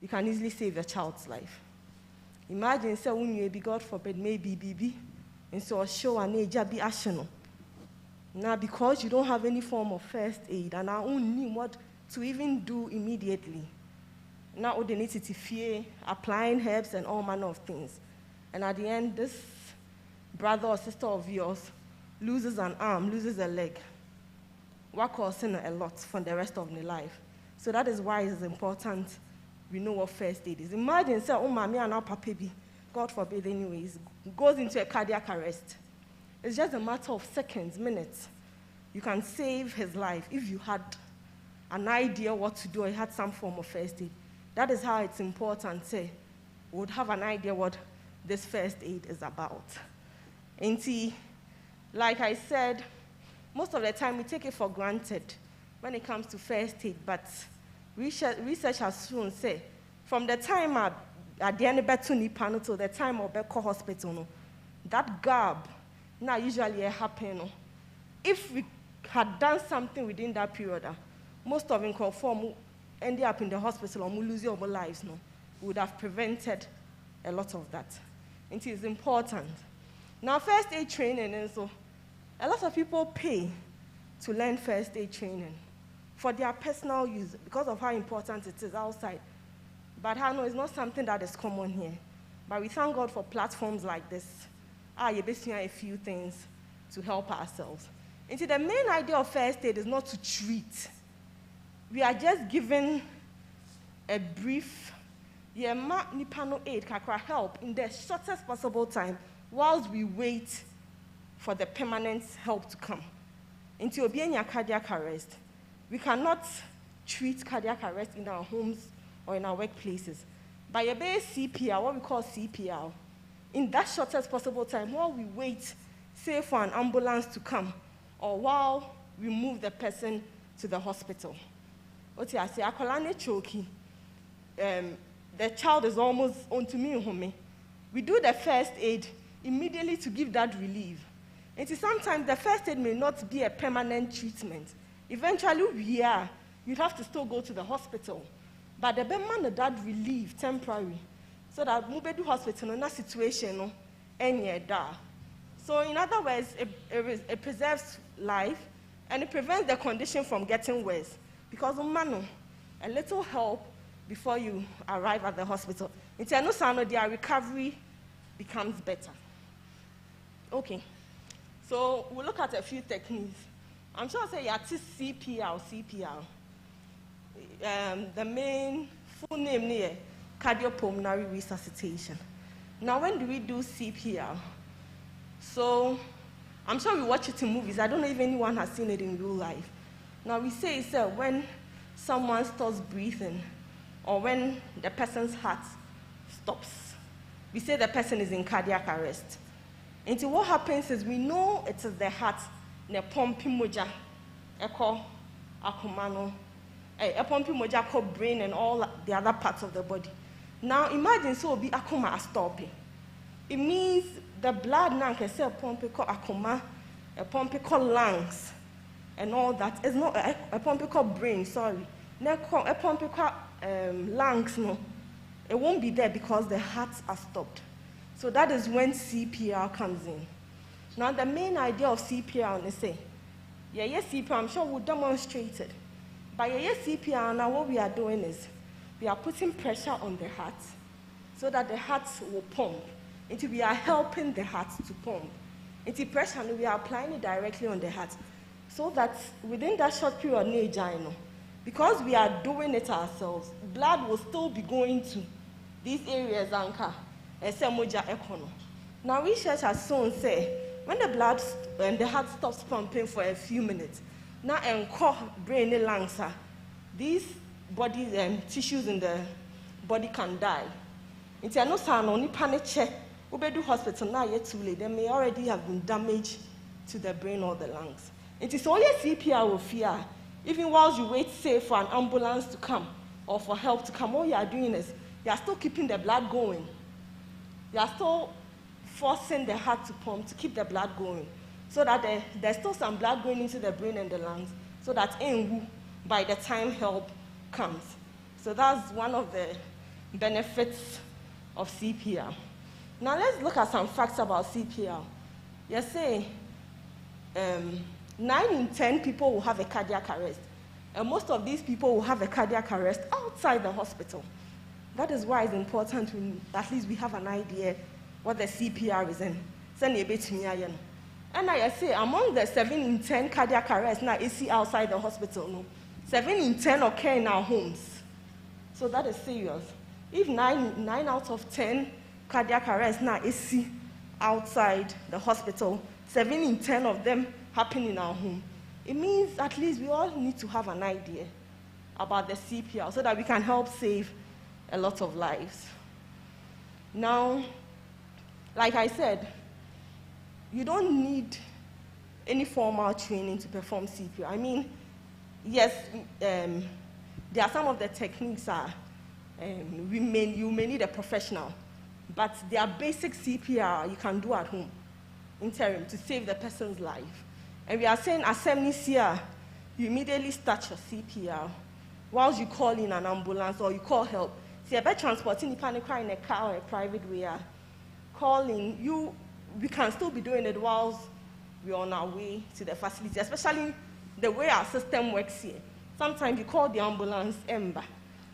you can easily save a child's life. Imagine, say, when you be, God forbid, maybe baby, and so a show an age be action. Now, because you don't have any form of first aid, and I only knew what to even do immediately. Now, they need to fear applying herbs and all manner of things. And at the end, this brother or sister of yours loses an arm, loses a leg. What causing a lot for the rest of their life. So that is why it's important we know what first aid is. Imagine, say, oh, mommy and our papa, God forbid, anyways, goes into a cardiac arrest. It's just a matter of seconds, minutes. You can save his life if you had an idea what to do or you had some form of first aid. That is how it's important, say, we would have an idea what this first aid is about. And see, like I said, most of the time we take it for granted when it comes to first aid, but research has shown, say, from the time at the end of to the time of the hospital, that gap now usually happen. If we had done something within that period, most of them conform ended up in the hospital or losing our lives, we would have prevented a lot of that. It is important. Now, first aid training, and so a lot of people pay to learn first aid training for their personal use because of how important it is outside. But I know it's not something that is common here. But we thank God for platforms like this. You're basically a few things to help ourselves. And see, the main idea of first aid is not to treat. We are just giving a brief aid help in the shortest possible time whilst we wait for the permanent help to come. Until being a cardiac arrest, we cannot treat cardiac arrest in our homes or in our workplaces. By a base CPR, what we call CPR, in that shortest possible time, while we wait, say, for an ambulance to come, or while we move the person to the hospital. What I say, the child is almost onto me. We do the first aid immediately to give that relief. And sometimes the first aid may not be a permanent treatment. Eventually, you'd have to still go to the hospital. But the man that relief temporary, so that move to hospital in that situation, so in other words, it preserves life and it prevents the condition from getting worse. Because a little help before you arrive at the hospital, their recovery becomes better. Okay, so we'll look at a few techniques. I'm sure I say CPR. The main full name here, cardiopulmonary resuscitation. Now, when do we do CPR? So, I'm sure we watch it in movies. I don't know if anyone has seen it in real life. Now, we say when someone stops breathing or when the person's heart stops, we say the person is in cardiac arrest. And so what happens is we know it is the heart, the pumping moja, echo, akumano, a pumping moja called brain and all the other parts of the body. Now imagine so be akuma stopping. It means the blood now can say a pumping called akuma, a pumping called lungs, and all that. It's not a pumping called brain, sorry. A pumping called lungs, no. It won't be there because the hearts are stopped. So that is when CPR comes in. Now the main idea of CPR is say, CPR, I'm sure we'll demonstrate it. But CPR, now what we are doing is, we are putting pressure on the heart so that the heart will pump. Until we are helping the heart to pump. Until pressure, we are applying it directly on the heart. So that within that short period, because we are doing it ourselves, blood will still be going to these areas, Now research has shown, say, when the blood and the heart stops pumping for a few minutes, now brain and lungs, these bodies and tissues in the body can die. It's no sign only panic check. We do hospital now yet too late. They may already have been damaged to the brain or the lungs. It is only CPR will fear. Even while you wait, say, for an ambulance to come or for help to come, all you are doing is you are still keeping the blood going. You are still forcing the heart to pump to keep the blood going, so that there's still some blood going into the brain and the lungs, so that by the time help comes. So that's one of the benefits of CPR. Now let's look at some facts about CPR. You say 9 in 10 people will have a cardiac arrest, and most of these people will have a cardiac arrest outside the hospital. That is why it's important to at least we have an idea what the CPR is in. And I say among the 7 in 10 cardiac arrests now is outside the hospital, no, 7 in 10 occur in our homes. So that is serious. If 9 out of 10 cardiac arrests now is outside the hospital, 7 in 10 of them happen in our home, it means at least we all need to have an idea about the CPR so that we can help save a lot of lives. Now, like I said, you don't need any formal training to perform CPR. I mean, yes, there are some of the techniques you may need a professional, but there are basic CPR you can do at home, interim, to save the person's life. And we are saying, as here, you immediately start your CPR whilst you call in an ambulance or you call help. See, about transporting the panic in a car or a private way, calling we can still be doing it whilst we're on our way to the facility, especially the way our system works here. Sometimes you call the ambulance Ember.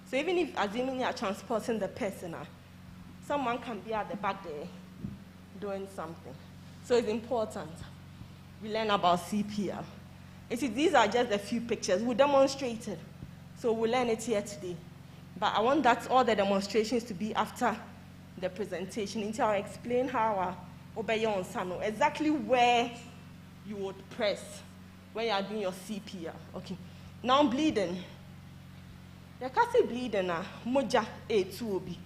So even if, assuming you are transporting the person, someone can be at the back there doing something. So it's important we learn about CPR. You see, these are just a few pictures. We demonstrated, so we'll learn it here today. But I want all the demonstrations to be after the presentation until I explain how exactly where you would press when you are doing your CPR. Okay. Now bleeding. You can see bleeding moja A2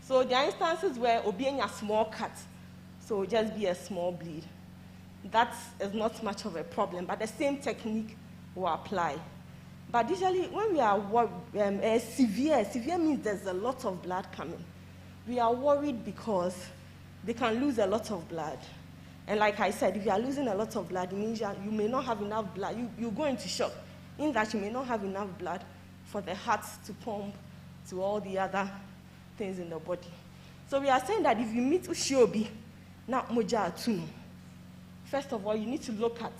So there are instances where obi a small cut, so just be a small bleed. That is not much of a problem, but the same technique will apply. But usually when we are severe means there's a lot of blood coming. We are worried because they can lose a lot of blood. And like I said, if you are losing a lot of blood, it means you may not have enough blood. You go into shock, in that you may not have enough blood for the heart to pump to all the other things in the body. So we are saying that if you meet Ushiobi, not Moja Atuno, first of all, you need to look at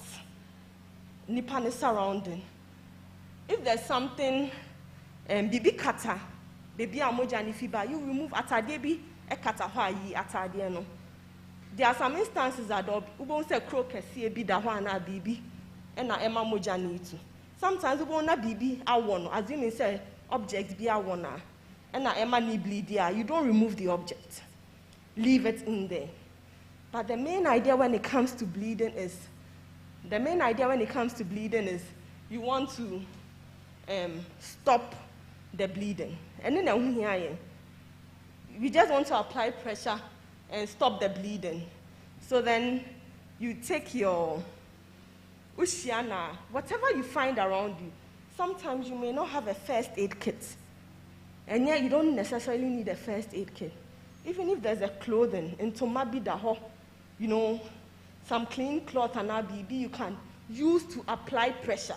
Nipane surrounding. If there's something, bibi kata, baby amoja nifiba, you remove atadebi e kata hwayi atade no. There are some instances that ubon se crow kesi ebi da hwa na bibi e na ema moja ni itu. Sometimes ubon na bibi awono, assuming say object bi awona e na ema ni bleed there. You don't remove the object. Leave it in there. But the main idea when it comes to bleeding is you want to stop the bleeding. And then we just want to apply pressure and stop the bleeding. So then you take your Ushiana, whatever you find around you. Sometimes you may not have a first aid kit. And yet you don't necessarily need a first aid kit. Even if there's a clothing, into maybe some clean cloth and BB you can use to apply pressure.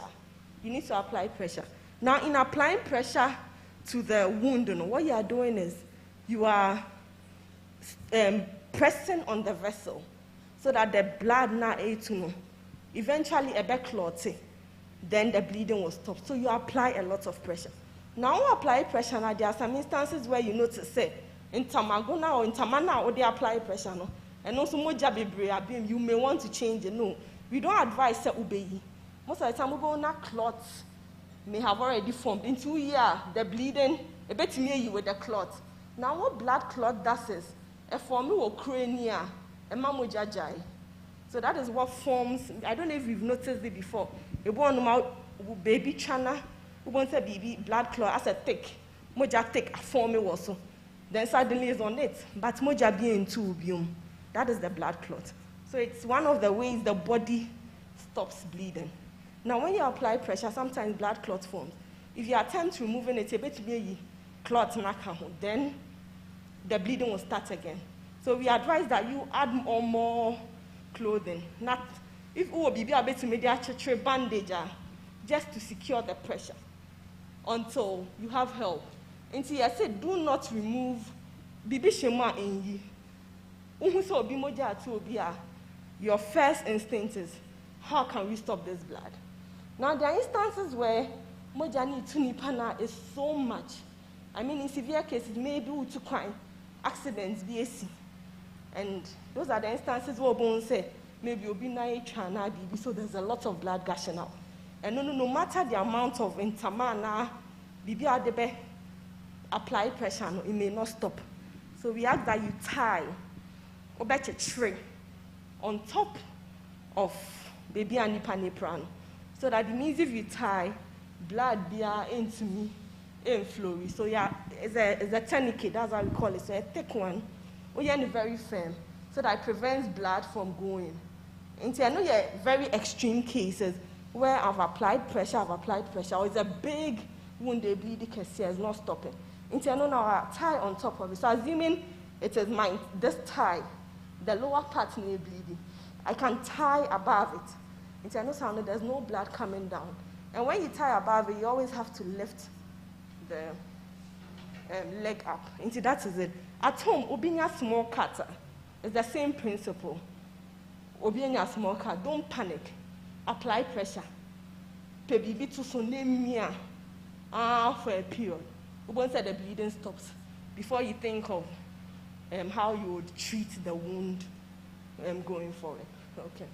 You need to apply pressure. Now, in applying pressure to the wound, what you are doing is you are pressing on the vessel so that the blood now eventually a back clot, then the bleeding will stop. So you apply a lot of pressure. Now, you apply pressure, now there are some instances where you notice, say, in Tamagona or in Tamana, or they apply pressure, no? And also, you may want to change it. No, we don't advise say obey. Most of the time, clots may have already formed. In 2 years, the bleeding, a bit near you with the clot. Now, what blood clot does is, a form will crania, a mamojajai. So that is what forms, I don't know if you've noticed it before. A one baby chana, who wants a baby blood clot as a thick, moja thick, a form also. Then suddenly it's on it, but moja being two biome. That is the blood clot. So it's one of the ways the body stops bleeding. Now, when you apply pressure, sometimes blood clot forms. If you attempt removing it, a bit be clot, then the bleeding will start again. So we advise that you add more clothing. Not if you will be able to make a bandage just to secure the pressure until you have help. Nti I said, do not remove bibi shema enyi. Uhu so obi moja atu obi a. Your first instinct is, how can we stop this blood? Now there are instances where moja ni tu nipa na is so much. I mean, in severe cases, maybe to crime, accidents, BAC. And those are the instances where one say, maybe obi na chana bibi, so there's a lot of blood gushing out. And no matter the amount of intamana, bibi adebe, apply pressure, no, it may not stop. So we ask that you tie or bet a tray on top of baby and nipa so that it means if you tie, blood be into me, flow. So yeah, it's a tourniquet, that's how we call it. So a thick one, or very firm, so that it prevents blood from going. And I know you very extreme cases where I've applied pressure, or it's a big wound they bleed, you can see it's not stopping. And I know now I tie on top of it. So assuming it is mine, this tie, the lower part may bleeding. I can tie above it. And I know sound there's no blood coming down. And when you tie above it, you always have to lift the leg up. And that is it. At home, obinya small cutter. It's the same principle. Obinya small cut. Don't panic. Apply pressure. Baby to so name me for a period. Once the bleeding stops, before you think of how you would treat the wound going forward. Okay.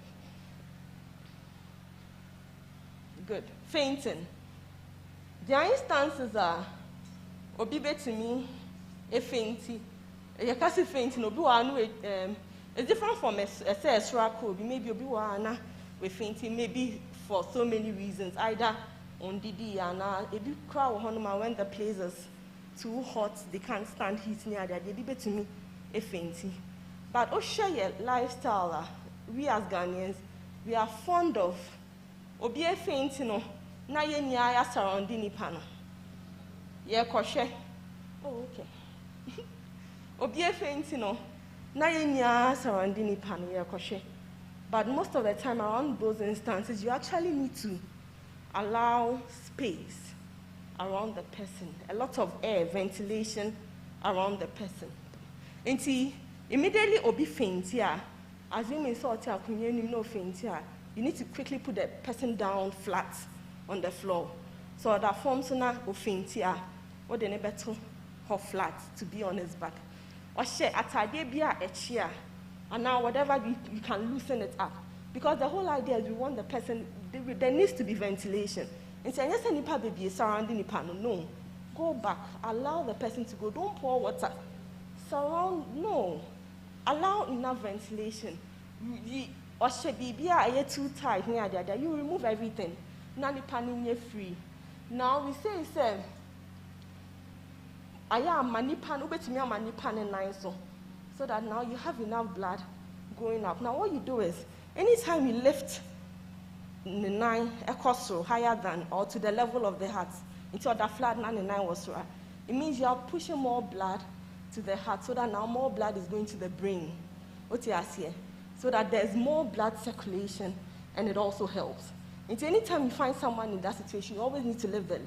Good. Fainting. There are instances are obibe to me a fainty. You can see fainting. It's different from a cold. Maybe obi wana we fainting. Maybe for so many reasons. Either on Didi and a big crowd when the place is too hot, they can't stand heat near there. They be to me a fainty. But share your lifestyle. We as Ghanaians, we are fond of obi a fainting no na ye nya surrounding nipa no. Ye koshe. Oh, okay. Obi a fainting no na ye nya surrounding nipa no ye koshe. But most of the time around those instances, you actually need to allow space around the person, a lot of air, ventilation around the person. And immediately obi faint here, assuming sort of no faint here, you need to quickly put the person down flat on the floor. So that forms na o faint here, or the better or flat to be on his back. Or share atade bia a chair, and now whatever you can loosen it up. Because the whole idea is we want the person, there needs to be ventilation. And say, yes, nipa baby surrounding nipa no. Go back, allow the person to go. Don't pour water. Surround, no. Allow enough ventilation. Or she baby are too tight near there. You remove everything. Now nipa ni free. Now we say, I am manipan, ubet me manipan and nine so that now you have enough blood going up. Now what you do is, anytime you lift the 9 so higher than or to the level of the heart until that flat 99 was right, it means you are pushing more blood to the heart so that now more blood is going to the brain. What you ask here? So that there's more blood circulation and it also helps. Until anytime you find someone in that situation, you always need to lift them.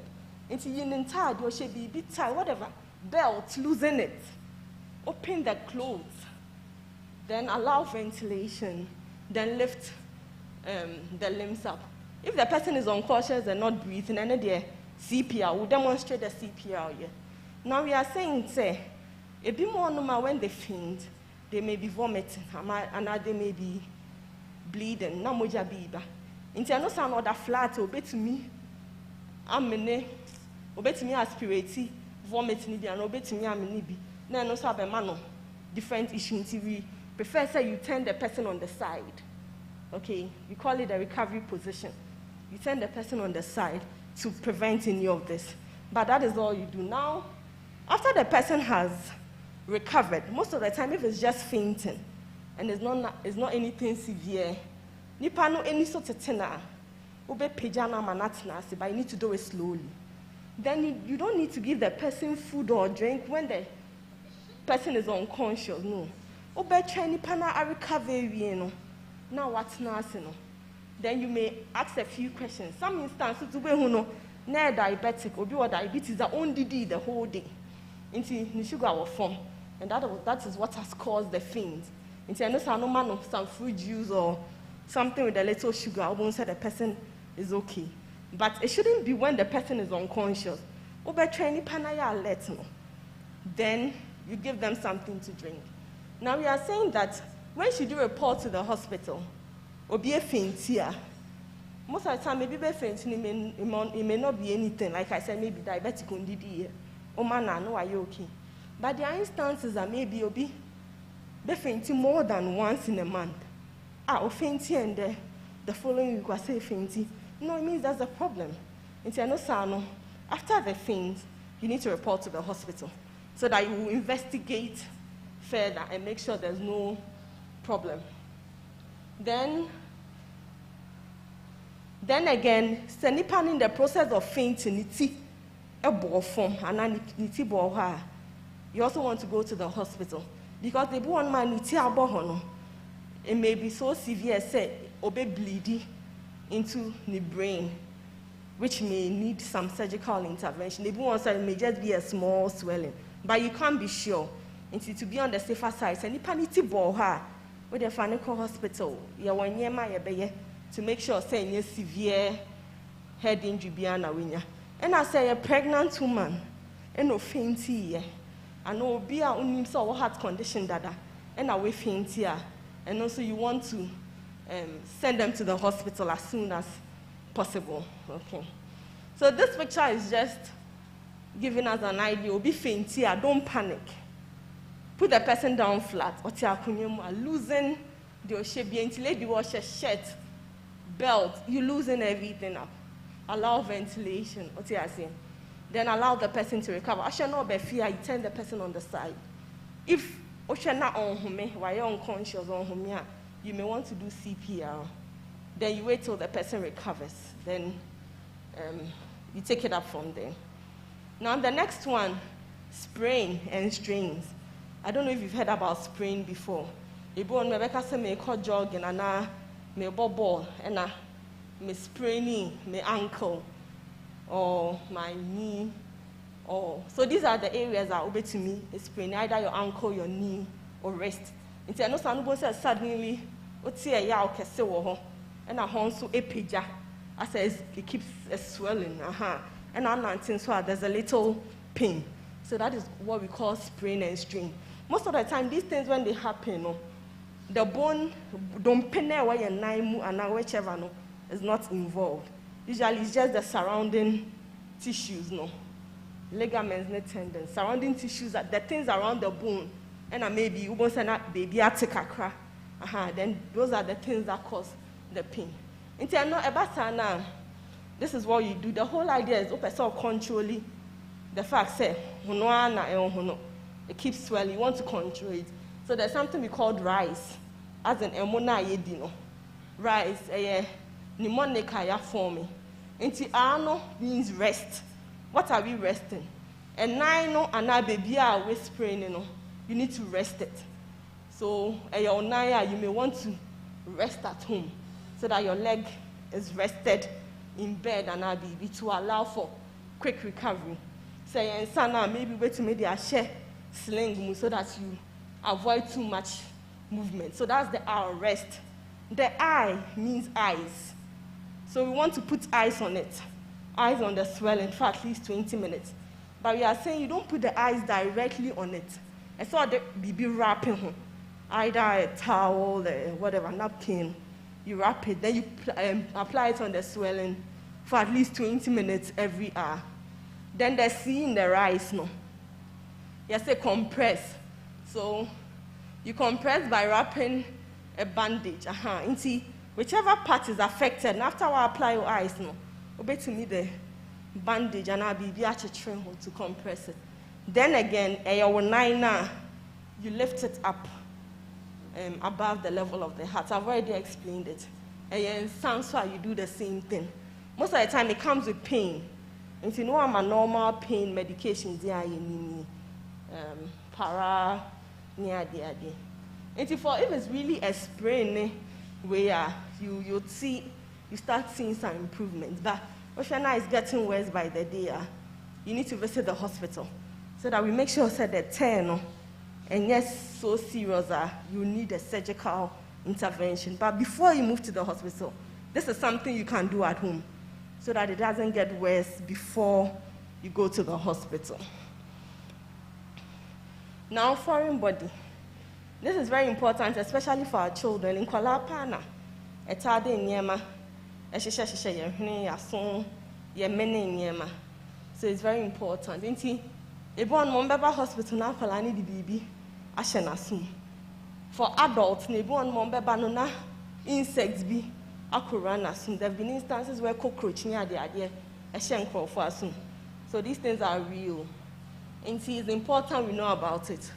Until you're tired, you should be a bit tired, whatever. Belt, loosen it. Open the clothes. Then allow ventilation. Then lift the limbs up. If the person is unconscious and not breathing, then the CPR will demonstrate the CPR here. Now we are saying, say, a bit more normal when they faint, they may be vomiting, and they may be bleeding. Na moja biba. Inti ano sound other flat, obey to me. Amene, obey to me aspirate, vomiting, and obey to me amenibi. Na no sabe mano. Different issues. We prefer say you turn the person on the side. Okay, we call it a recovery position. You turn the person on the side to prevent any of this. But that is all you do. Now, after the person has recovered, most of the time, if it's just fainting and it's not anything severe, nipa no any sort of tenor, ube pejana manatina, but you need to do it slowly. Then you don't need to give the person food or drink when the person is unconscious. No, ube try nipa na recovery, you know. Now what's nursing? Then you may ask a few questions. Some instances, who know, diabetic or diabetes are only the whole day. Into the sugar will form, and that is what has caused the faint. Into no man some fruit juice or something with a little sugar, I won't say the person is okay. But it shouldn't be when the person is unconscious. Then you give them something to drink. Now we are saying that when should you report to the hospital? Or be a faint here. Most of the time, maybe faint, it may not be anything. Like I said, maybe diabetic on DD. Oh man, I know, are you okay? But there are instances that maybe you'll be fainting more than once in a month. Or fainting and the following week was say fainting. No, it means that's a problem. After the faint, you need to report to the hospital so that you will investigate further and make sure there's no problem. Then again, senipan in the process of fainting, you also want to go to the hospital because the one man it may be so severe, say, obey bleeding into the brain, which may need some surgical intervention. The one side may just be a small swelling, but you can't be sure. Until to be on the safer side, senipan with the financial hospital, to make sure say severe head injury beyond a winner. And I say a pregnant woman, and no faint here, and no be a so heart condition dada, and away faint here, and also you want to send them to the hospital as soon as possible. Okay. So this picture is just giving us an idea. Be faint here, don't panic. Put the person down flat, or losing the oshebi until you wash a shirt. Belt, you're losing everything up. Allow ventilation, what you are saying. Then allow the person to recover. I shall not be fear, you turn the person on the side. If you're not on home, while you're unconscious on home, you may want to do CPR. Then you wait till the person recovers. Then you take it up from there. Now the next one, sprain and strains. I don't know if you've heard about sprain before. Rebecca said, "Me call jogging and me ball and me spraining my ankle or my knee or so these are the areas that obey to me is sprain either your ankle, your knee or wrist. Until no someone says suddenly what's here ya okay so and a horn so epija I says it keeps swelling and I'm not so there's a little pain. So that is what we call sprain and strain. Most of the time these things when they happen the bone don't pin where your nine and whichever is not involved. Usually it's just the surrounding tissues, ligaments, tendons, surrounding tissues, the things around the bone, and maybe you want to baby take a crack. Then those are the things that cause the pain. This is what you do. The whole idea is controlling the fact that it keeps swelling. You want to control it. So there's something we call rise, as an emona yedino. Rise, pneumonica ya forming. Inti ano means rest. What are we resting? And nine and a baby are whispering, you need to rest it. So you may want to rest at home so that your leg is rested in bed and a baby to allow for quick recovery. Say sana maybe wait to make the share sling so that you avoid too much movement. So that's the R, rest. The I means eyes. So we want to put eyes on it. Eyes on the swelling for at least 20 minutes. But we are saying you don't put the eyes directly on it. I saw the baby wrapping either a towel, whatever, napkin. You wrap it, then you apply it on the swelling for at least 20 minutes every hour. Then the C in the rise, You say compress. So you compress by wrapping a bandage. Whichever part is affected, and after I apply your eyes, obey to me the bandage and I'll be to compress it. Then again, you lift it up above the level of the heart. I've already explained it. And Sansa, you do the same thing. Most of the time, it comes with pain. If you know I'm a normal pain medication, para near the idea. And if it's really a sprain where you start seeing some improvements, but Oceana is getting worse by the day. You need to visit the hospital so that we make sure that the 10, and yes, so serious that you need a surgical intervention. But before you move to the hospital, this is something you can do at home so that it doesn't get worse before you go to the hospital. Now, foreign body. This is very important, especially for our children. In Kwalapana, etade nyema, eshisha yehne yason, yemene nyema. So it's very important. Inti, ebon Mombeba Hospital na kwalani di bibi, ashenasum. For adults, nebon Mombeba no na insects bi akurana. There have been instances where cockroach near the idea, eshen for asum. So these things are real. Inti, it's important we know about it.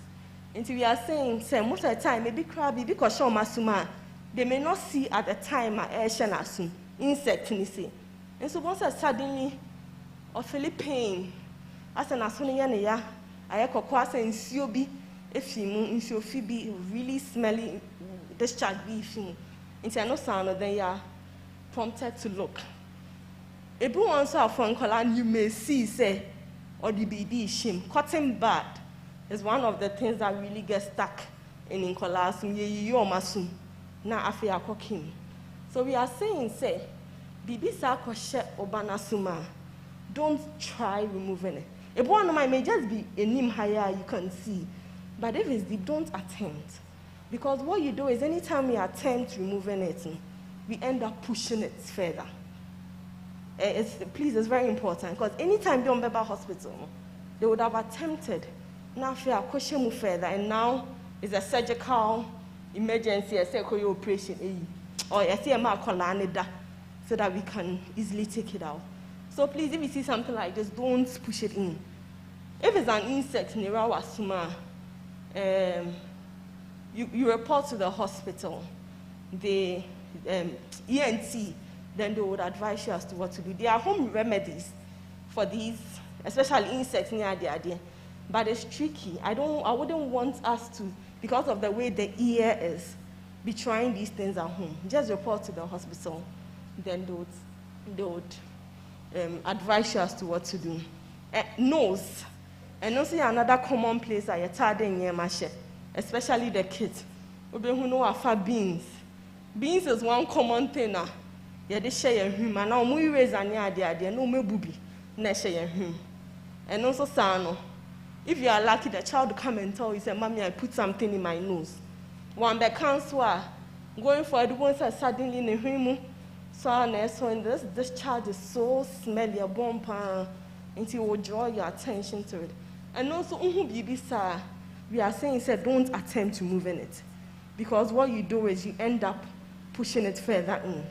And we are saying, say, most of the time, maybe crabby, because show masuma, they may not see at the time asum, insect in the. And so once suddenly, or feel pain, as an asuniya, I echo in siobi, if you be really smelly, discharge beef. Into no sound, then you are prompted to look. If you want to phone call, you may see, say, or the baby shim, cotton bad. Is one of the things that really get stuck in Inkolasum, masum, na afia kokim. So we are saying, say, bibi sa koshe obanasuma, don't try removing it. If one of my may just be a nim higher, you can see. But if it's deep, don't attempt. Because what you do is anytime we attempt removing it, we end up pushing it further. Please, it's very important. Because anytime you're in Beba Hospital, they would have attempted. Now, question further, and now it's a surgical emergency, a surgical operation, or a CMR so that we can easily take it out. So please, if you see something like this, don't push it in. If it's an insect, you report to the hospital, the ENT, then they would advise you as to what to do. There are home remedies for these, especially insects near the idea. But it's tricky. I wouldn't want us to, because of the way the ear is, be trying these things at home. Just report to the hospital. Then they would advise you as to what to do. Nose. And also another common place I attend in especially the kids. We know afa beans. Beans is one common thing. Yeah, they share him. And now we raise an idea. No me bubi. Ne share him. And also sano. If you are lucky, the child will come and tell you, say, Mommy, I put something in my nose. One the counselor going for it once suddenly in him. So this child is so smelly, a bump, and he will draw your attention to it. And also, we are saying, say, don't attempt to move in it. Because what you do is you end up pushing it further in.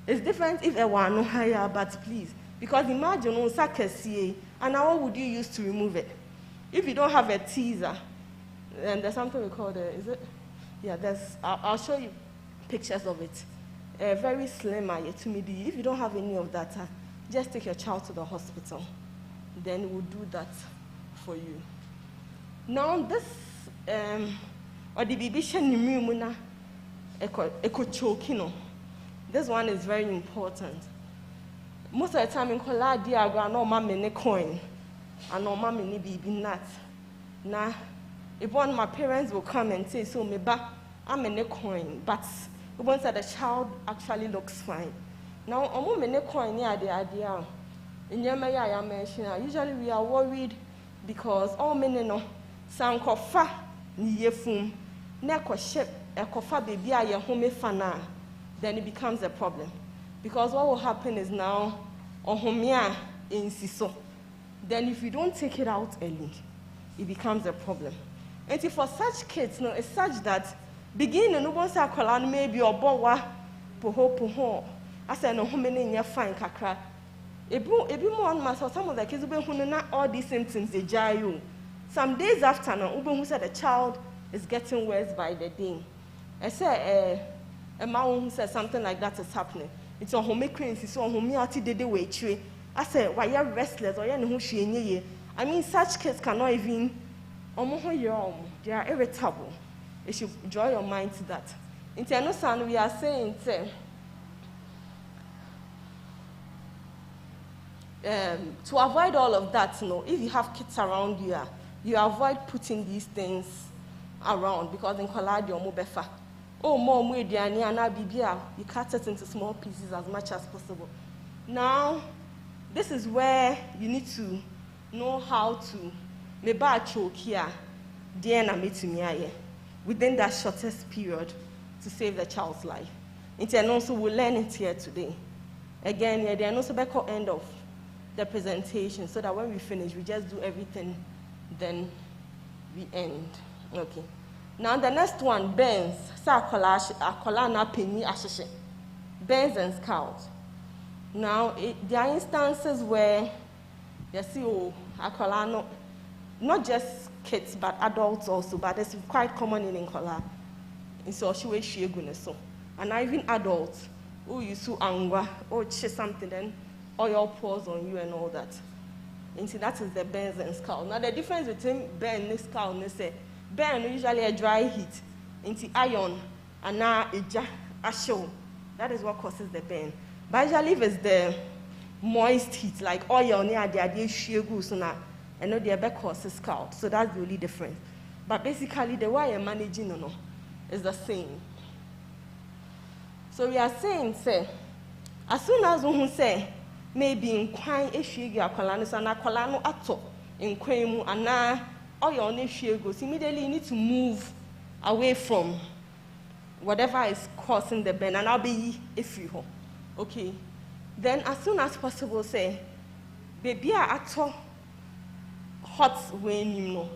It's different if it were no higher, but please. Because imagine, and now what would you use to remove it? If you don't have a teaser, and there's something we call is it? Yeah, I'll show you pictures of it. Very slim, if you don't have any of that, just take your child to the hospital. Then we'll do that for you. Now this, or the baby shenimuna, echo choking. This one is very important. Most of the time in Kola diagram, no mammy coin. And no mommy need be not. Now, if one of my parents will come and say, so maybe I'm in a coin, but once that the child actually looks fine. Now, a woman in a coin near the idea. In Yamaya, I mentioned, usually we are worried because all men know some cofa near fum, neck or ship, a cofa baby, a home fana, then it becomes a problem. Because what will happen is now, or homia in Siso. Then if you don't take it out early, it becomes a problem. And for such kids, it's such that beginning no one say maybe or bowa poho. I said no many in your fine kakra. Ebu more on some of the kids who not all these symptoms they jar you. Some days after no who said the child is getting worse by the day. I said a man who said something like that is happening. It's on home crazy, so on home out the way tree. I said, why you're restless or you're who she I mean, such kids cannot even, they are irritable. You should draw your mind to that. In Tianosan, we are saying, to avoid all of that, if you have kids around you, you avoid putting these things around because in Koladi or Mobefa. Oh, more mediani and Abibia, you cut it into small pieces as much as possible. Now, this is where you need to know how to maybe choke here, within that shortest period to save the child's life. And also we'll learn it here today. Again, yeah, there are also back end of the presentation so that when we finish, we just do everything, then we end. Okay. Now the next one, Benz, Benz and Scout. Now there are instances where you see, not just kids but adults also, but it's quite common in Nkola. In so she so. And even adults who you so anger or chase something, then oil pours on you and all that. And see, that is the Benz and Scout. Now the difference between Ben and Scout is say Ben usually a dry heat into iron and now a show. That is what causes the burn. But usually if it's the moist heat, like oil near the idea so now and the other causes Scout. So that's the only difference. But basically the way you're managing is the same. So we are saying, say, as soon as we say, maybe in quine if you get a colano and a colano ato in quemu and now all your issue goes, immediately you need to move away from whatever is causing the burn, and I'll be if you home. Okay. Then as soon as possible, say, baby ato hot when you know.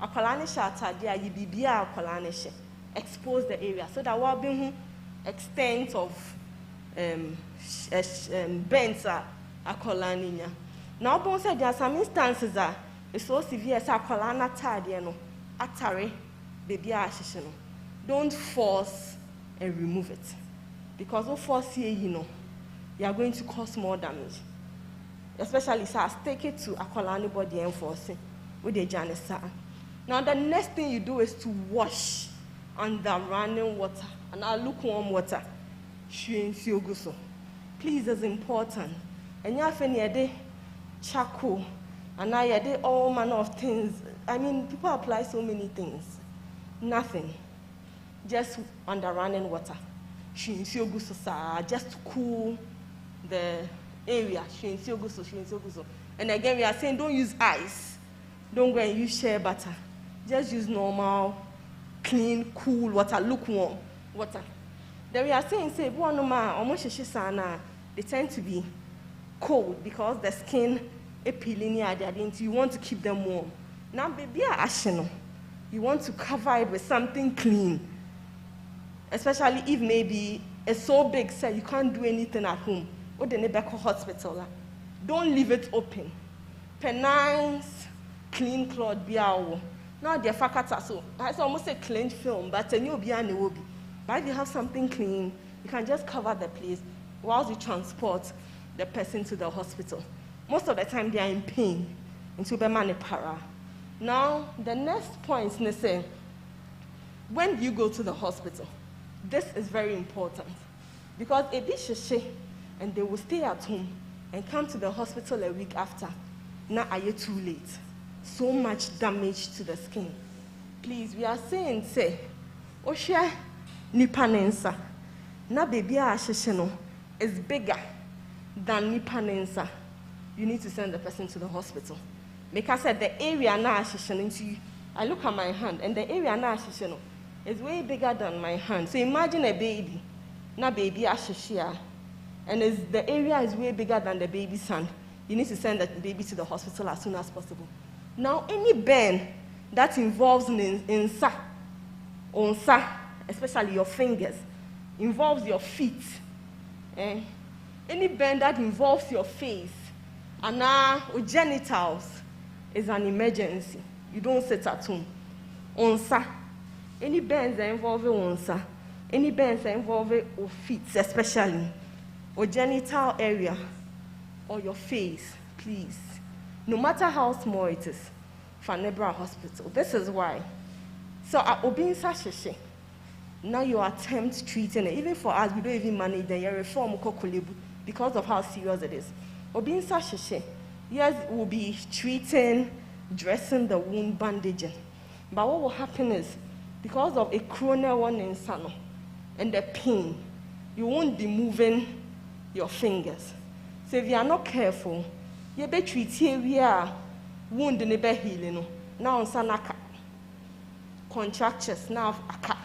A colani shata dia you be a colani expose the area so that what being extent of burns are a colaninia. Now, both said there are some instances that it's so severe as a colana tardiano, atare, baby ashishino. Don't force and remove it. Because of force here, you are going to cause more damage. Especially if I take it to a colani body and force it with the janisa. Now, the next thing you do is to wash under running water and lukewarm water. Please, it's important. And you have any charcoal. And now you did all manner of things. I mean, people apply so many things. Nothing. Just under running water. Just to cool the area. And again, we are saying don't use ice. Don't go and use shea butter. Just use normal, clean, cool water, lukewarm water. Then we are saying, say, they tend to be cold because the skin you want to keep them warm. Now, baby, you want to cover it with something clean, especially if maybe it's so big, so you can't do anything at home. Or the neighbor hospital. Don't leave it open. Penines, clean cloth, biawo. Now they're fakata, so it's almost a clean film, but a new biane will be. But if you have something clean, you can just cover the place whilst you transport the person to the hospital. Most of the time, they are in pain. Into para. Now, the next point is say, when you go to the hospital, this is very important because a bit and they will stay at home and come to the hospital a week after. Now, are you too late? So much damage to the skin. Please, we are saying, say, Osha nipanensa. Na baby is bigger than nipanensa. You need to send the person to the hospital. Because I said the area now I look at my hand, and the area now is way bigger than my hand. So imagine a baby, na baby ashishia, and the area is way bigger than the baby's hand. You need to send the baby to the hospital as soon as possible. Now, any burn that involves onsa, especially your fingers, involves your feet. Any burn that involves your face, and now genitals is an emergency. You don't sit at home. Onsa. Any burns that involve onsa. Any burns that involve your feet, especially, or genital area, or your face, please. No matter how small it is, for Nebra Hospital. This is why. So at Obin Sashishe, now you attempt treating it. Even for us, we don't even manage the reform because of how serious it is. Obin Sashishe, yes, we'll be treating dressing the wound, bandaging. But what will happen is, because of a chronic one in sano and the pain, you won't be moving your fingers. So if you are not careful, you be treat area wound in the healing. Now sanaka contractures now aka.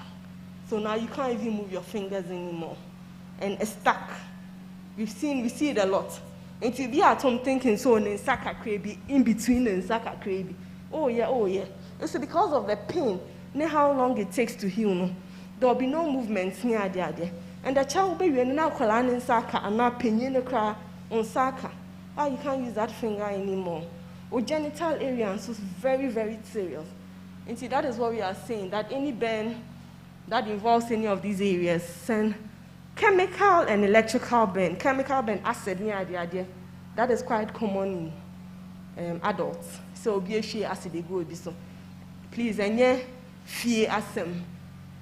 So now you can't even move your fingers anymore, and it's stuck. We see it a lot. And to be at home thinking so in saka crazy in between and saka crazy. Oh yeah. It's because of the pain. Know how long it takes to heal. No? There will be no movement near there. And the child will be now calling saka and now pinning cry on saka. Oh, you can't use that finger anymore. Or genital area is very, very serious. And see, that is what we are saying, that any burn that involves any of these areas, send chemical and electrical burn. Chemical burn, acid near the idea. That is quite common in adults. So be a share acid they go be so. Please, and yeah, fear asem.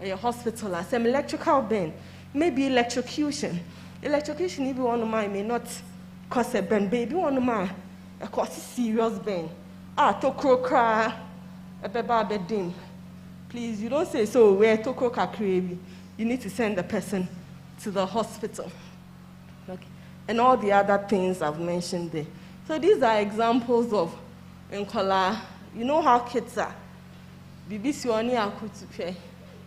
Your hospital asem electrical burn. Maybe electrocution. Electrocution, if one of mine may not cause a burn, baby one of mine cause a serious burn. Tokro cry a beba bedim. Please, you don't say so where tokro kakrebi. You need to send the person to the hospital. Okay. And all the other things I've mentioned there. So these are examples of Nkola. You know how kids are. BBC oni akutupe.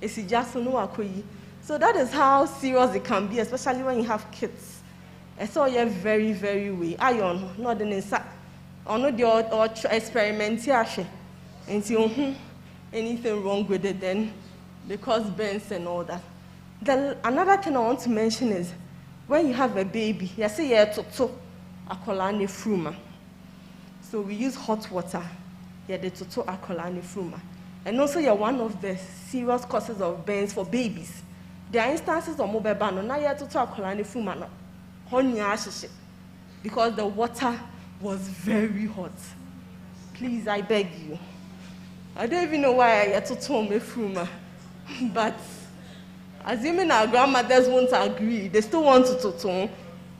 Esi just no akoyi. So that is how serious it can be, especially when you have kids. I saw you very, very way. Iron, not the inside. Or no or experimentation. And see anything wrong with it then because burns and all that. Then another thing I want to mention is when you have a baby, you say yeah toto akolane fruma. So we use hot water. Yeah, the toto akolane fruma. And also you're one of the serious causes of burns for babies. There are instances of mobile ban now yeah toto akolane fruma no honey because the water was very hot. Please, I beg you. I don't even know why I had to tell me fruma, but assuming our grandmothers won't agree, they still want to tone.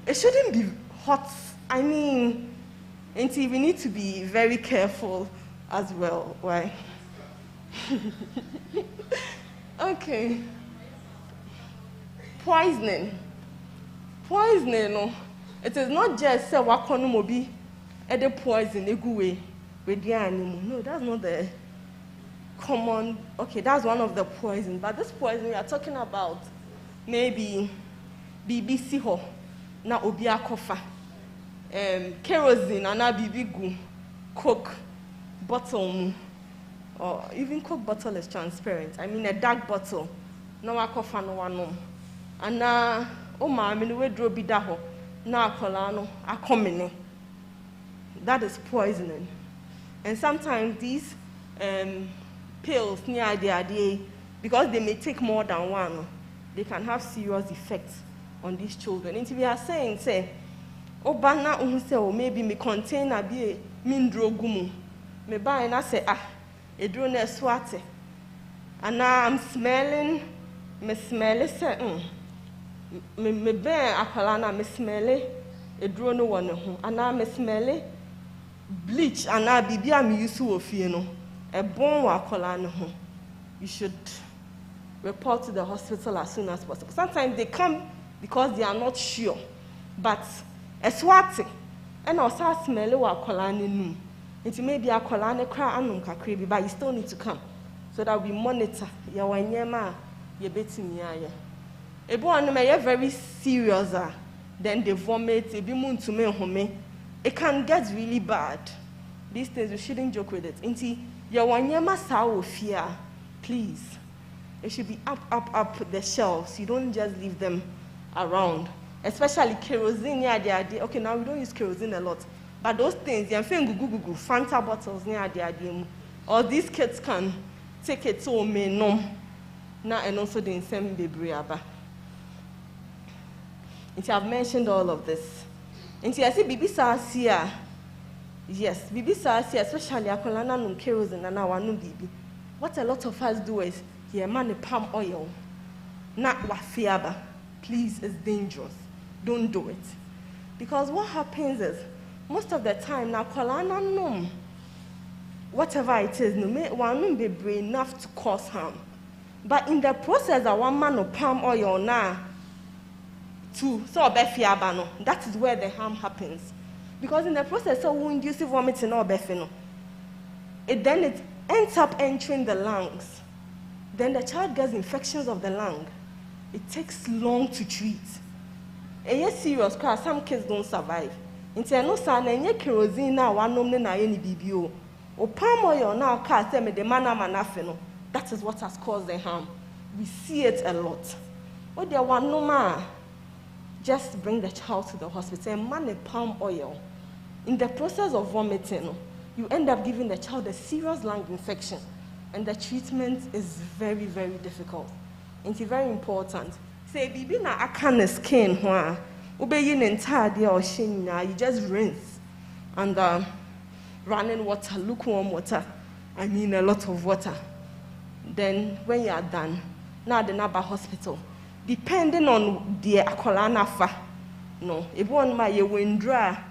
It shouldn't be hot. I mean, and we need to be very careful as well. Why? Okay. Poisoning. No. It is not just say wakono mobi ede poison eguwe with the animal. No, that's not the common. Okay, that's one of the poison. But this poison we are talking about maybe BBC ho na obi akofa kerosene na bibi gu Coke bottle or even Coke bottle is transparent. I mean a dark bottle. No akofa no one and na o ma me no we draw bi da ho na akola no akomene. That is poisoning. And sometimes these pills near the idea, because they may take more than one, they can have serious effects on these children. And we are saying, say, Obana unse or maybe me contain a be mindro gumu. Me buy and I say, a drone swate. And now I'm smelling, me smell it, say, me bear apalana, me smell it, a drone one, and now me smell it. Bleach and now bibi am used to ofino a bone wakolano. You should report to the hospital as soon as possible. Sometimes they come because they are not sure, but a swati and also smell wakolani num. It may be a colane cry anum kakribi, but you still need to come so that we monitor your wanyama, your betting ya. A boy may very serious, then they vomit, a bimun to me home. It can get really bad. These days, we shouldn't joke with it. Inti, your wanyama sawo fear, please. It should be up the shelves. You don't just leave them around. Especially kerosene near the idea. Okay, now we don't use kerosene a lot. But those things, you're saying gugu, Fanta bottles near the idea. Or these kids can take it to me, no. Now, and also the same baby. Inti, I've mentioned all of this. And I say, Bibi Sasia, yes, Bibi Sasia, especially Akolana no kerosene and our no Bibi. What a lot of us do is, yeah, man, palm oil, not wafiaba. Please, it's dangerous. Don't do it. Because what happens is, most of the time, now Akolana no, whatever it is, no, one won't be brave enough to cause harm. But in the process, that one man of palm oil now, that is where the harm happens. Because in the process, so we induce vomiting or befino. Then it ends up entering the lungs. Then the child gets infections of the lung. It takes long to treat. And yes, serious, because some kids don't survive. Until no son and kerosene now one na any BBO. Or palm oil now cast them the manafino. That is what has caused the harm. We see it a lot. Oh, there one no man. Just bring the child to the hospital and man a palm oil. In the process of vomiting, you end up giving the child a serious lung infection. And the treatment is very, very difficult. It's very important. Say, bibi na akane skin, ubeyin entire day or you just rinse and running water, lukewarm water. I mean a lot of water. Then when you are done, now the Naba hospital, depending on the akolana fa, no, if one my you wind dry,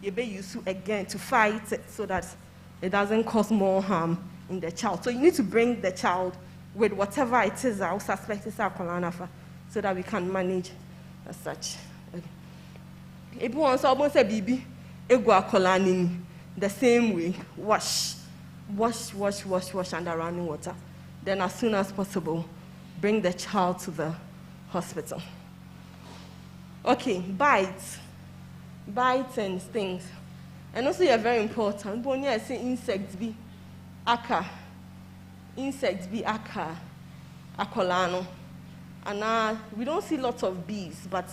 you be used again to fight it so that it doesn't cause more harm in the child. So you need to bring the child with whatever it is I suspect is akolana fa, so that we can manage as such. Okay. If one so almost a baby, ego akolani the same way, wash under running water. Then as soon as possible, bring the child to the hospital. Okay, bites and stings. And also you're very important. When you say insects be aka, akolano. And we don't see lots of bees, but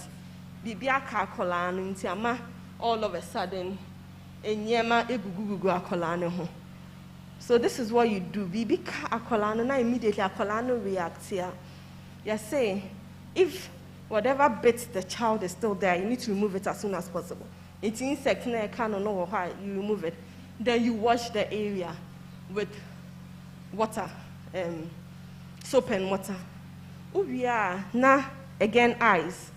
be aka akolano intiama all of a sudden enyema egugugu akolano ho. So this is what you do. Bibi akolano na immediately akolano reacts here. You say, if whatever bit the child is still there, you need to remove it as soon as possible. It's insect na can know how you remove it. Then you wash the area with water, soap and water. Ubia na again eyes.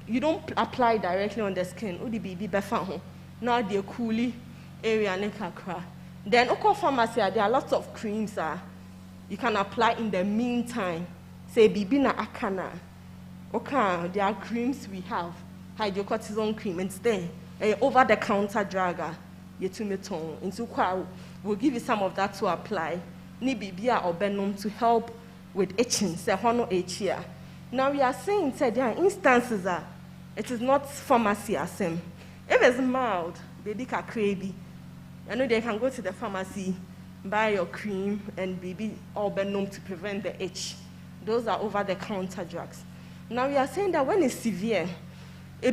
You don't apply directly on the skin. Udi bibi befa now the coolie area nekakra. Then, okay, pharmacy, there are lots of creams you can apply in the meantime. Say, bibina akana. Okay, there are creams we have. Hydrocortisone cream. And stay over-the-counter drug. Yetumeton. Into kwa, we'll give you some of that to apply. Ni bibia or benum to help with itching. Say, hono itchia. Now, we are saying that there are instances that it is not pharmacy as same. If it's mild, baby can crave. I know they can go to the pharmacy, buy your cream, and baby or benum to prevent the itch. Those are over-the-counter drugs. Now we are saying that when it's severe, they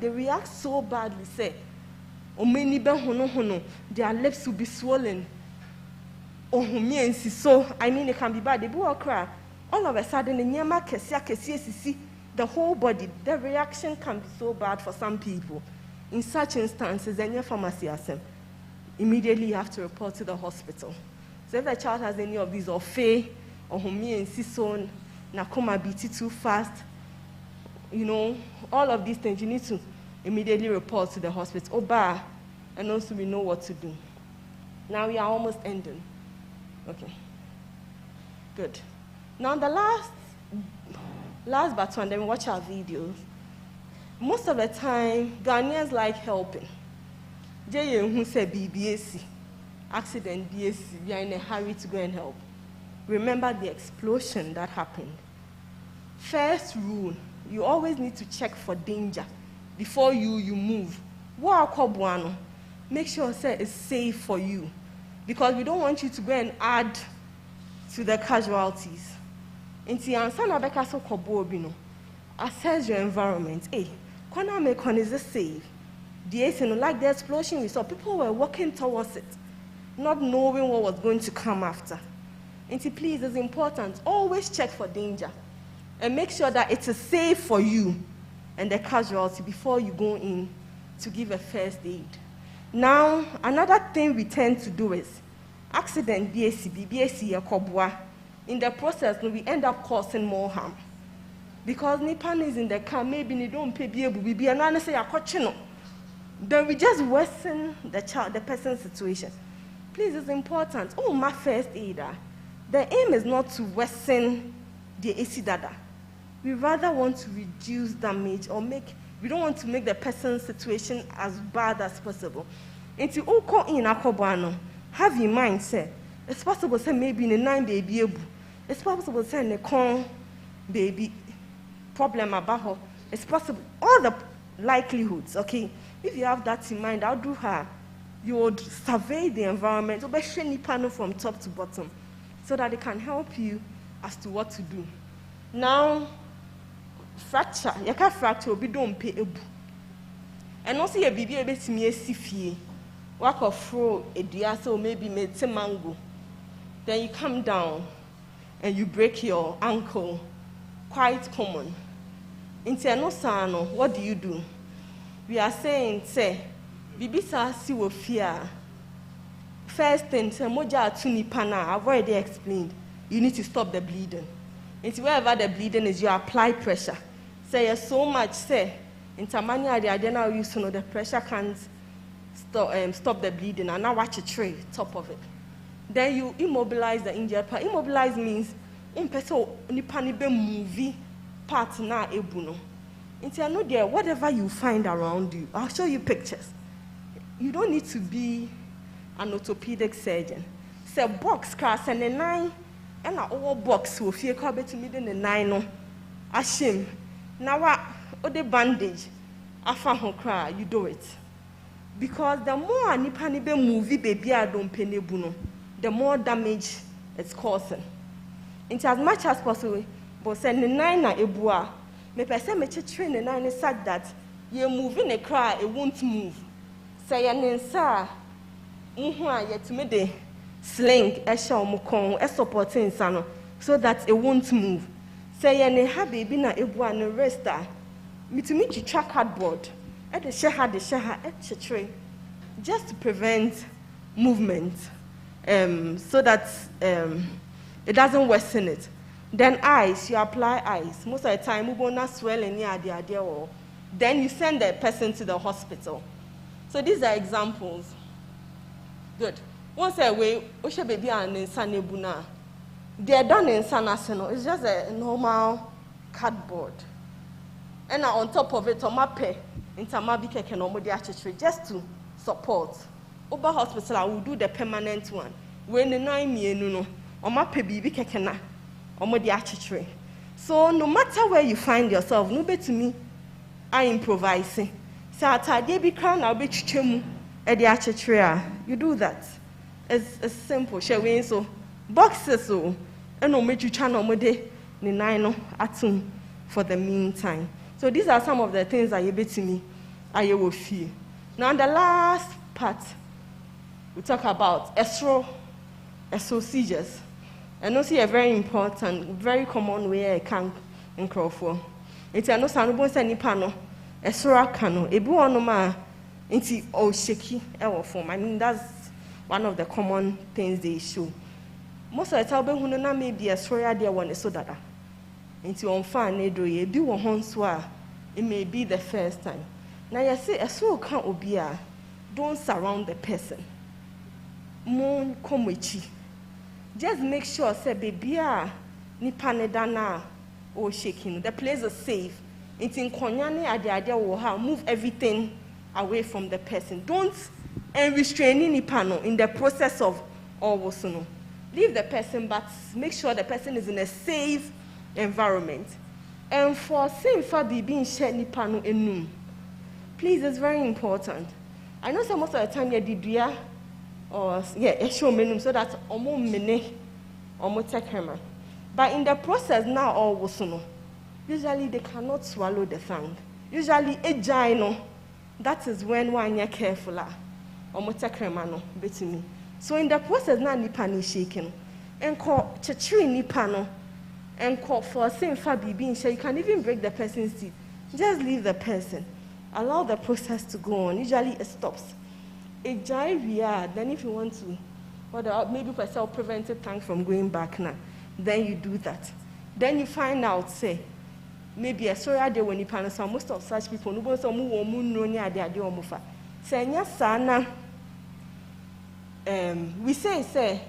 react so badly, say, their lips will be swollen. So, I mean, it can be bad. They will cry. All of a sudden, the whole body, the reaction can be so bad for some people. In such instances, any pharmacy asem, immediately you have to report to the hospital. So if the child has any of these, or fay, or homiansison, nakoma BT too fast, you know, all of these things, you need to immediately report to the hospital. Oba, and also we know what to do. Now we are almost ending. Okay. Good. Now the last but one, then watch our videos. Most of the time, Ghanaians like helping. Who said BBAC, accident BAC, we are in a hurry to go and help. Remember the explosion that happened. First rule, you always need to check for danger before you move. Make sure it's safe for you, because we don't want you to go and add to the casualties. Assess your environment. Hey, is this safe? Like the explosion we saw, people were walking towards it, not knowing what was going to come after. Please, it's important. Always check for danger and make sure that it is safe for you and the casualty before you go in to give a first aid. Now, another thing we tend to do is accident BAC, in the process, we end up causing more harm. Because Nipan is in the car, maybe they don't pay BAC, and I say, then we just worsen the person's situation. Please, it's important. Oh, my first aider. The aim is not to worsen the AC data. We rather want to reduce damage or we don't want to make the person's situation as bad as possible. And to all call in Akobano, have in mind, say, it's possible, say, maybe in a 9 baby, it's possible, say, in a con baby problem about her. It's possible, all the likelihoods, okay? If you have that in mind, I'll do her. You would survey the environment, panel from top to bottom, so that it can help you as to what to do. Now, fracture, you can't fracture, but don't pay a boo. And also, your baby able to me a sifie, walk or throw a diasa or maybe made some mango. Then you come down and you break your ankle. Quite common. In Tianosano, what do? We are saying, say, Bibisa si wo fear. First thing, say, moja atuni pana, I've already explained. You need to stop the bleeding. And wherever the bleeding is, you apply pressure. Say so much, say, in Tamania, the idea now use to know the pressure can't stop the bleeding, and now watch a tray, top of it. Then you immobilize the injured part. Immobilize means movie part na ebuno. I know there, whatever you find around you, I'll show you pictures. You don't need to be an orthopedic surgeon. Say box class and a 9 and a all box will fear carpet to me than a 9 no. Ashim. Now what the bandage afa ho cry, you do it. Because the more nipani be movie baby I don't pay nebuno, the more damage it's causing. Into as much as possible, but send the 9 na ebua. Me person me train the 9 is such that you moving a cry, it won't move. Say an insa, yet to me the sling, a show mukong, a supporting sano, so that it won't move. Say an ha baby na ebua and resta. Me to meet you track cardboard, at the shaha at the tray, just to prevent movement, so that it doesn't worsen it. Then eyes, you apply eyes. Most of the time, we will not swell any idea. Then you send the person to the hospital. So these are examples. Good. Once a way, Osha baby and insane buna. They are done in sanaseno. It's just a normal cardboard. And now on top of it, omape intamabi keke no modi achitri just to support. Over hospital, I will do the permanent one. When the 9 mienu no, omape bibi keke na. So no matter where you find yourself, no bet to me, I improvise. So I be crown, I'll be chichemu at the achitria. You do that. It's simple. Shall we so boxes so and no make you channel mode ni nine atum for the meantime. So these are some of the things that you bet to me I will feel. Now the last part we talk about estro seizures. And also a very important, very common way I can encroach for. It's a no sanubon sani pano, a sora cano, a buonoma, into all shaky ever form. I mean, that's one of the common things they show. Most of the time, when may be a sora dear one is so that into on fan, nedro, a be one honswa, it may be the first time. Now, you say a so can't obia, don't surround the person. Mon komichi. Just make sure, say, baby, ni panedana or shaking. The place is safe. It's in Konyane at the idea will have move everything away from the person. Don't restrain any panel in the process of all no. Leave the person, but make sure the person is in a safe environment. And for same for being shared ni panel enum. Please, it's very important. I know some most of the time you did or a show menum so that omo mene omo tekema. But in the process now all wosono. Usually they cannot swallow the thing. Usually no. That is when one you're careful omo tekema no betimi. So in the process now nipa ni shaking. And call chachiri nipa no. And call for same fabi being sure you can even break the person's teeth. Just leave the person. Allow the process to go on. Usually it stops. A jive, then if you want to, maybe for self-preventive tank from going back now, then you do that. Then you find out, say, maybe a sorry idea when you plan some most of such people, no one no Senya sana, we say,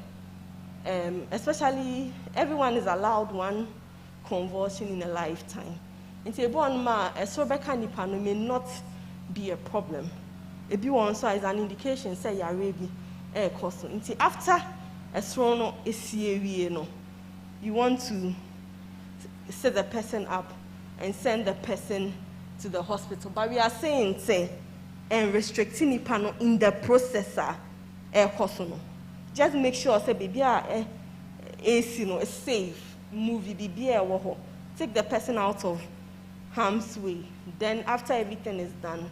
especially everyone is allowed one convulsion in a lifetime. Into a born ma, a sobeka nipano may not be a problem. If you want so is an indication, say you're ready, into after a strono is serious, you want to set the person up and send the person to the hospital. But we are saying, say, and restricting nipano in the processor, just make sure, say, baby, a safe movie, baby, take the person out of harm's way. Then, after everything is done,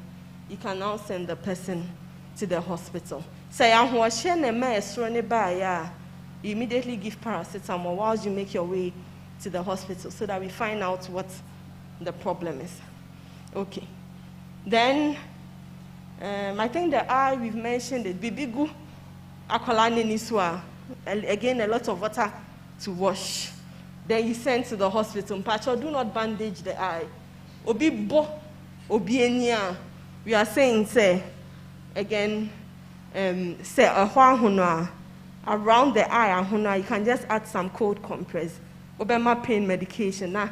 you can now send the person to the hospital. Say, you immediately give paracetamol while you make your way to the hospital so that we find out what the problem is. Okay. Then, I think the eye we've mentioned it. Bibigu, akwalane niswa. Again, a lot of water to wash. Then you send to the hospital. Pacho, do not bandage the eye. Obi bo, obi enya. We are saying, say, again, say around the eye, you can just add some cold compress. Obema pain medication na.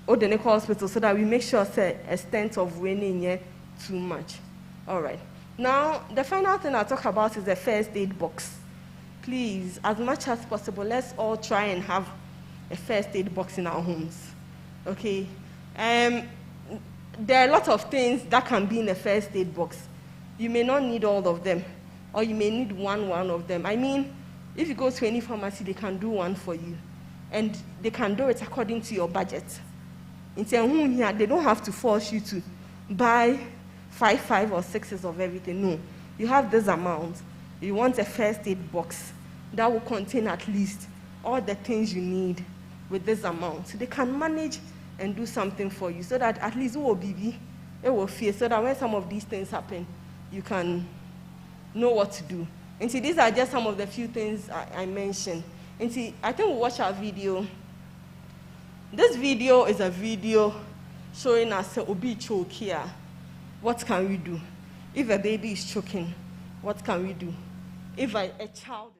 Or the next hospital so that we make sure say extent of raining here too much. All right. Now the final thing I'll talk about is the first aid box. Please, as much as possible, let's all try and have a first aid box in our homes. Okay. There are a lot of things that can be in a first aid box. You may not need all of them, or you may need one of them. I mean, if you go to any pharmacy, they can do one for you, and they can do it according to your budget. They don't have to force you to buy 5 or 6 of everything. No, you have this amount. You want a first aid box that will contain at least all the things you need with this amount. So they can manage and do something for you so that at least it will feel so that when some of these things happen, you can know what to do. And see, these are just some of the few things I mentioned. And see, I think we'll watch our video. This video is a video showing us obi choke here. What can we do? If a baby is choking, what can we do? If a child